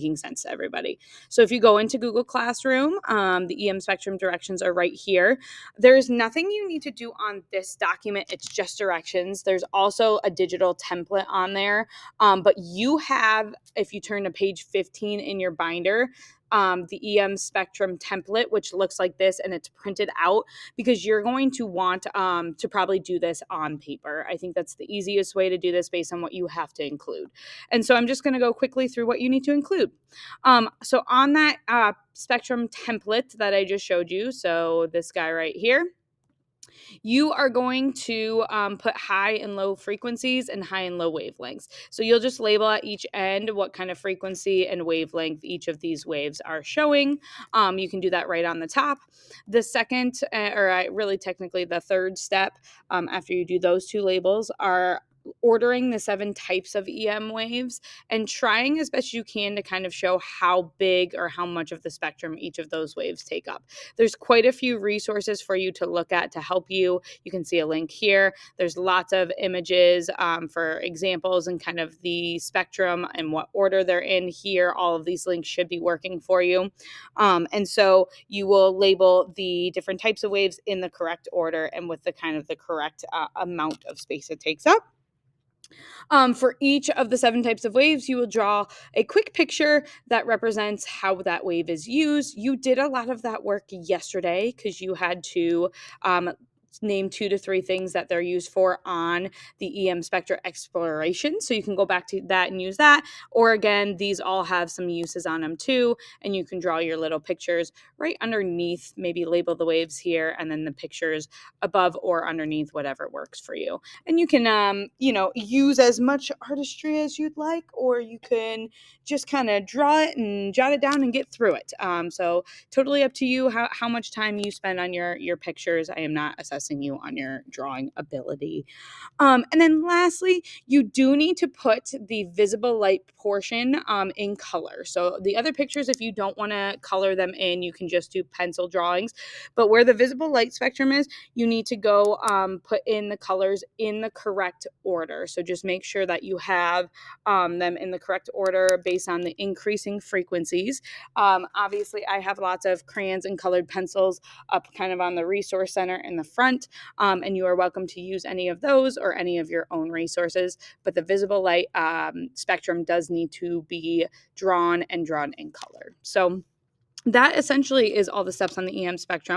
making sense to everybody. So if you go into Google Classroom, the EM spectrum directions are right here. There's nothing you need to do on this document. It's just directions. There's also a digital template on there. But you have, if you turn to page 15 in your binder, the EM spectrum template, which looks like this and it's printed out, because you're going to want to probably do this on paper. I think that's the easiest way to do this based on what you have to include. And so I'm just going to go quickly through what you need to include. So on that spectrum template that I just showed you, so this guy right here, you are going to put high and low frequencies and high and low wavelengths. So you'll just label at each end what kind of frequency and wavelength each of these waves are showing. You can do that right on the top. The second, really technically the third step after you do those two labels, are ordering the 7 types of EM waves and trying as best you can to kind of show how big or how much of the spectrum each of those waves take up. There's quite a few resources for you to look at to help you. You can see a link here. There's lots of images for examples and kind of the spectrum and what order they're in here. All of these links should be working for you. And so you will label the different types of waves in the correct order and with the kind of the correct amount of space it takes up. For each of the 7 types of waves, you will draw a quick picture that represents how that wave is used. You did a lot of that work yesterday because you had to name 2 to 3 things that they're used for on the EM spectra exploration. So you can go back to that and use that. Or again, these all have some uses on them too. And you can draw your little pictures right underneath, maybe label the waves here and then the pictures above or underneath, whatever works for you. And you can, use as much artistry as you'd like, or you can just kind of draw it and jot it down and get through it. So totally up to you how much time you spend on your pictures. I am not assessing you on your drawing ability. And then lastly, you do need to put the visible light portion in color. So the other pictures, if you don't want to color them in, you can just do pencil drawings. But where the visible light spectrum is, you need to go put in the colors in the correct order. So just make sure that you have them in the correct order based on the increasing frequencies. Obviously, I have lots of crayons and colored pencils up kind of on the resource center in the front. And you are welcome to use any of those or any of your own resources. But the visible light spectrum does need to be drawn in color. So that essentially is all the steps on the EM spectrum.